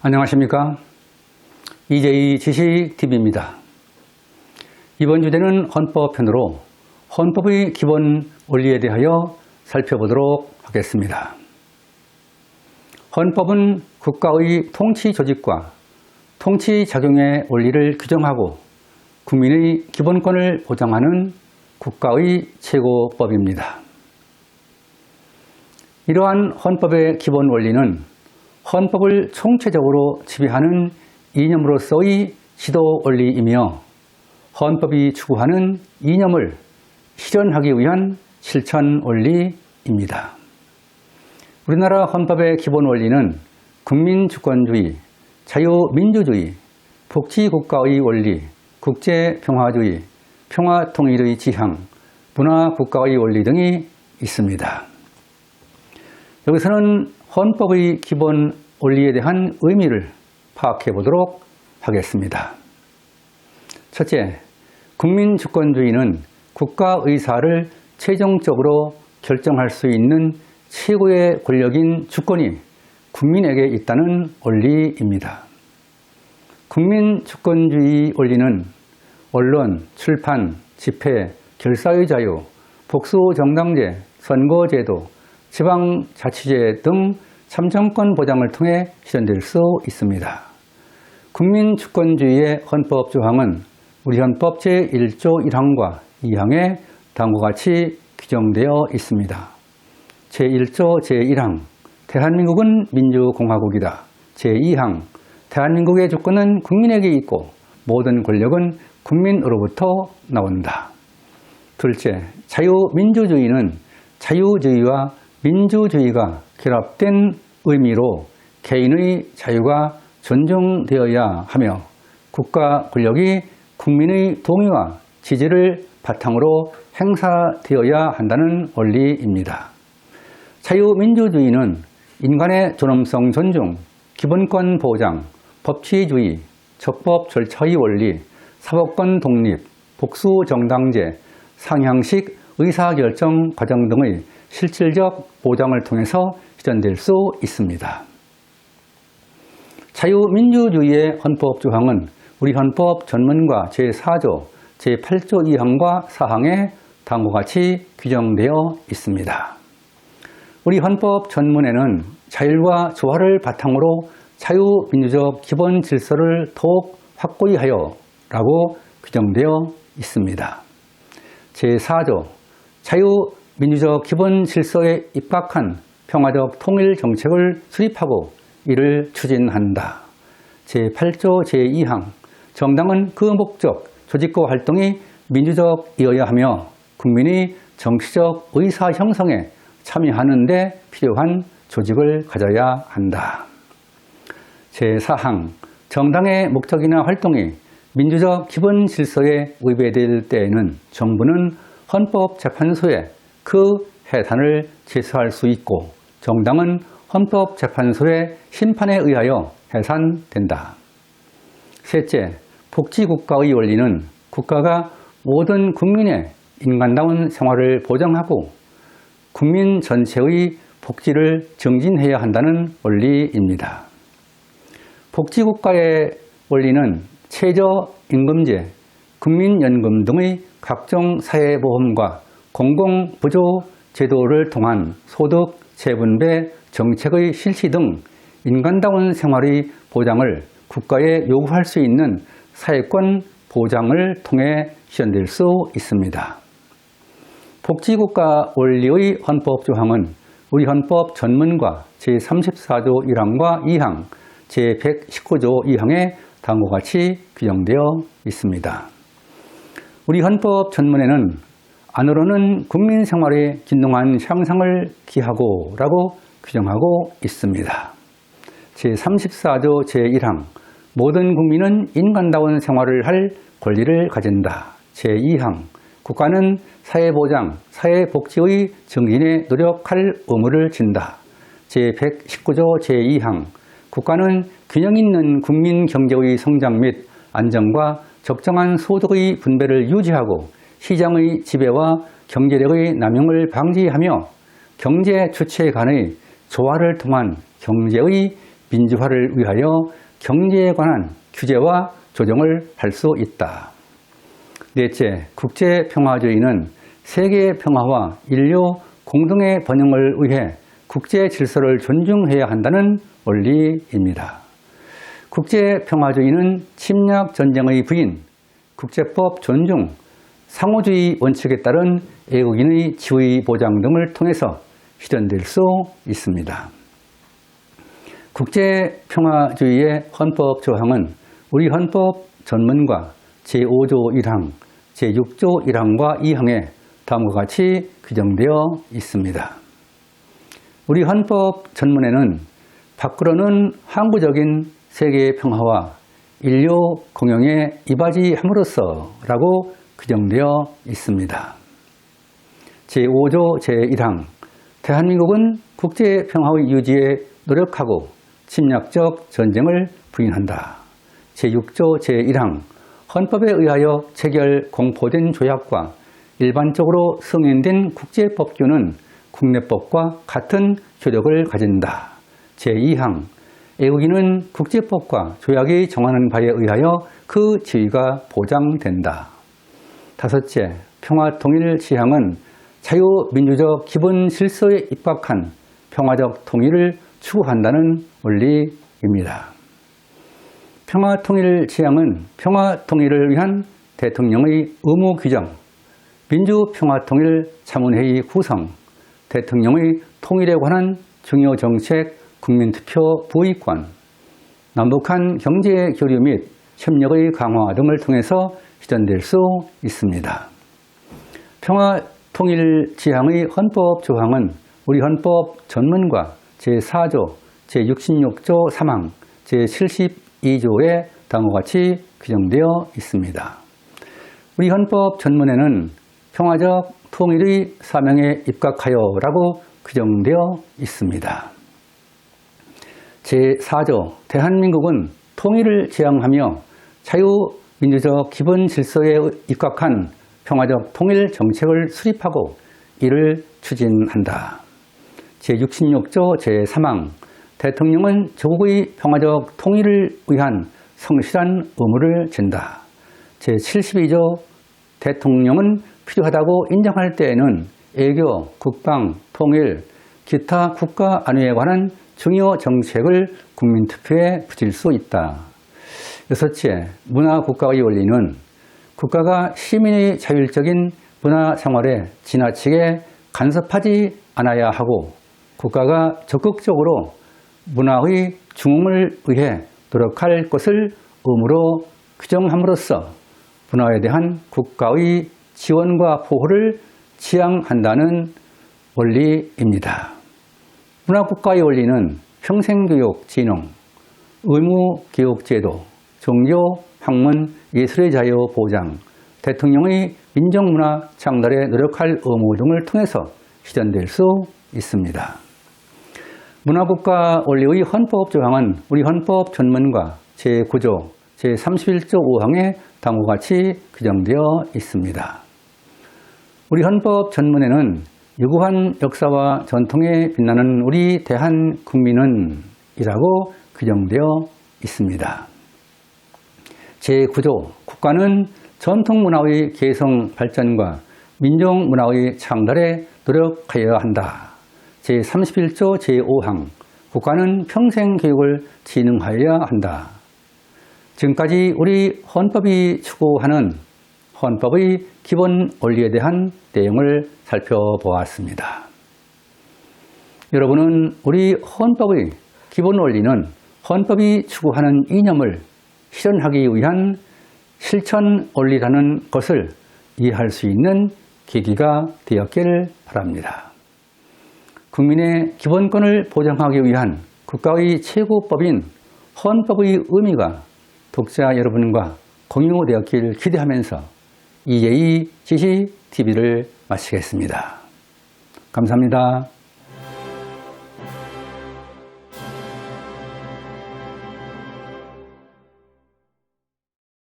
안녕하십니까? 이재희 지식TV입니다. 이번 주제는 헌법편으로 헌법의 기본 원리에 대하여 살펴보도록 하겠습니다. 헌법은 국가의 통치 조직과 통치 작용의 원리를 규정하고 국민의 기본권을 보장하는 국가의 최고법입니다. 이러한 헌법의 기본 원리는 헌법을 총체적으로 지배하는 이념으로서의 지도 원리이며 헌법이 추구하는 이념을 실현하기 위한 실천 원리입니다. 우리나라 헌법의 기본 원리는 국민주권주의, 자유민주주의, 복지국가의 원리, 국제평화주의, 평화통일의 지향, 문화국가의 원리 등이 있습니다. 여기서는 헌법의 기본 원리에 대한 의미를 파악해 보도록 하겠습니다. 첫째, 국민주권주의는 국가의사를 최종적으로 결정할 수 있는 최고의 권력인 주권이 국민에게 있다는 원리입니다. 국민주권주의 원리는 언론, 출판, 집회, 결사의 자유, 복수정당제, 선거제도, 지방자치제 등 참정권 보장을 통해 실현될 수 있습니다. 국민주권주의의 헌법 조항은 우리 헌법 제1조 1항과 2항에 다음과 같이 규정되어 있습니다. 제1조 제1항 대한민국은 민주공화국이다. 제2항 대한민국의 주권은 국민에게 있고 모든 권력은 국민으로부터 나온다. 둘째, 자유민주주의는 자유주의와 민주주의가 결합된 의미로 개인의 자유가 존중되어야 하며 국가 권력이 국민의 동의와 지지를 바탕으로 행사되어야 한다는 원리입니다. 자유민주주의는 인간의 존엄성 존중, 기본권 보장, 법치주의, 적법 절차의 원리, 사법권 독립, 복수정당제, 상향식 의사결정 과정 등의 실질적 보장을 통해서 실현될 수 있습니다. 자유민주주의의 헌법 조항은 우리 헌법 전문과 제4조, 제8조 2항과 4항에 다음과 같이 규정되어 있습니다. 우리 헌법 전문에는 자율과 조화를 바탕으로 자유민주적 기본 질서를 더욱 확고히 하여 라고 규정되어 있습니다. 제4조, 자유민주적 기본 질서에 입각한 평화적 통일 정책을 수립하고 이를 추진한다. 제8조 제2항, 정당은 그 목적, 조직과 활동이 민주적이어야 하며 국민이 정치적 의사 형성에 참여하는 데 필요한 조직을 가져야 한다. 제4항, 정당의 목적이나 활동이 민주적 기본 질서에 위배될 때에는 정부는 헌법재판소에 그 해산을 제소할 수 있고 정당은 헌법재판소의 심판에 의하여 해산된다. 셋째, 복지국가의 원리는 국가가 모든 국민의 인간다운 생활을 보장하고 국민 전체의 복지를 증진해야 한다는 원리입니다. 복지국가의 원리는 최저임금제, 국민연금 등의 각종 사회보험과 공공부조제도를 통한 소득 재분배 정책의 실시 등 인간다운 생활의 보장을 국가에 요구할 수 있는 사회권 보장을 통해 실현될 수 있습니다. 복지국가 원리의 헌법 조항은 우리 헌법 전문과 제34조 1항과 2항, 제119조 2항에 다음과 같이 규정되어 있습니다. 우리 헌법 전문에는 안으로는 국민 생활의 균등한 향상을 기하고 라고 규정하고 있습니다. 제34조 제1항 모든 국민은 인간다운 생활을 할 권리를 가진다. 제2항 국가는 사회보장, 사회복지의 증진에 노력할 의무를 진다. 제119조 제2항 국가는 균형 있는 국민 경제의 성장 및 안정과 적정한 소득의 분배를 유지하고 시장의 지배와 경제력의 남용을 방지하며 경제 주체 간의 조화를 통한 경제의 민주화를 위하여 경제에 관한 규제와 조정을 할 수 있다. 넷째, 국제평화주의는 세계 평화와 인류 공동의 번영을 위해 국제 질서를 존중해야 한다는 원리입니다. 국제평화주의는 침략 전쟁의 부인, 국제법 존중, 상호주의 원칙에 따른 애국인의 지위 보장 등을 통해서 실현될 수 있습니다. 국제평화주의의 헌법 조항은 우리 헌법 전문과 제5조 1항, 제6조 1항과 2항에 다음과 같이 규정되어 있습니다. 우리 헌법 전문에는 밖으로는 항구적인 세계 평화와 인류 공영에 이바지함으로써 라고 규정되어 있습니다. 제5조 제1항, 대한민국은 국제평화의 유지에 노력하고 침략적 전쟁을 부인한다. 제6조 제1항, 헌법에 의하여 체결 공포된 조약과 일반적으로 승인된 국제법규는 국내법과 같은 효력을 가진다. 제2항, 애국인은 국제법과 조약이 정하는 바에 의하여 그 지위가 보장된다. 다섯째, 평화통일 지향은 자유민주적 기본 질서에 입각한 평화적 통일을 추구한다는 원리입니다. 평화통일 지향은 평화통일을 위한 대통령의 의무 규정, 민주평화통일 자문회의 구성, 대통령의 통일에 관한 중요 정책 국민투표 부의권, 남북한 경제 교류 및 협력의 강화 등을 통해서 실현될 수 있습니다. 평화통일 지향의 헌법 조항은 우리 헌법 전문과 제4조, 제66조 3항, 제72조에 다음과 같이 규정되어 있습니다. 우리 헌법 전문에는 평화적 통일의 사명에 입각하여라고 규정되어 있습니다. 제4조, 대한민국은 통일을 지향하며 자유민주적 기본 질서에 입각한 평화적 통일 정책을 수립하고 이를 추진한다. 제66조 제3항, 대통령은 조국의 평화적 통일을 위한 성실한 의무를 진다. 제72조, 대통령은 필요하다고 인정할 때에는 애교, 국방, 통일, 기타 국가 안위에 관한 중요 정책을 국민투표에 붙일 수 있다. 여섯째, 문화국가의 원리는 국가가 시민의 자율적인 문화생활에 지나치게 간섭하지 않아야 하고 국가가 적극적으로 문화의 중흥을 위해 노력할 것을 의무로 규정함으로써 문화에 대한 국가의 지원과 보호를 지향한다는 원리입니다. 문화국가의 원리는 평생교육, 진흥, 의무교육제도, 종교, 학문, 예술의 자유 보장, 대통령의 민족문화 창달에 노력할 의무 등을 통해서 실현될 수 있습니다. 문화국가 원리의 헌법 조항은 우리 헌법 전문과 제9조, 제31조 5항에 다음과 같이 규정되어 있습니다. 우리 헌법 전문에는 유구한 역사와 전통에 빛나는 우리 대한국민은 이라고 규정되어 있습니다. 제9조, 국가는 전통문화의 개성 발전과 민족문화의 창달에 노력하여야 한다. 제31조 제5항, 국가는 평생교육을 진흥하여야 한다. 지금까지 우리 헌법이 추구하는 헌법의 기본 원리에 대한 내용을 살펴보았습니다. 여러분은 우리 헌법의 기본 원리는 헌법이 추구하는 이념을 실현하기 위한 실천 원리라는 것을 이해할 수 있는 계기가 되었기를 바랍니다. 국민의 기본권을 보장하기 위한 국가의 최고법인 헌법의 의미가 독자 여러분과 공유되었길 기대하면서 이예희 지시 TV를 마치겠습니다. 감사합니다.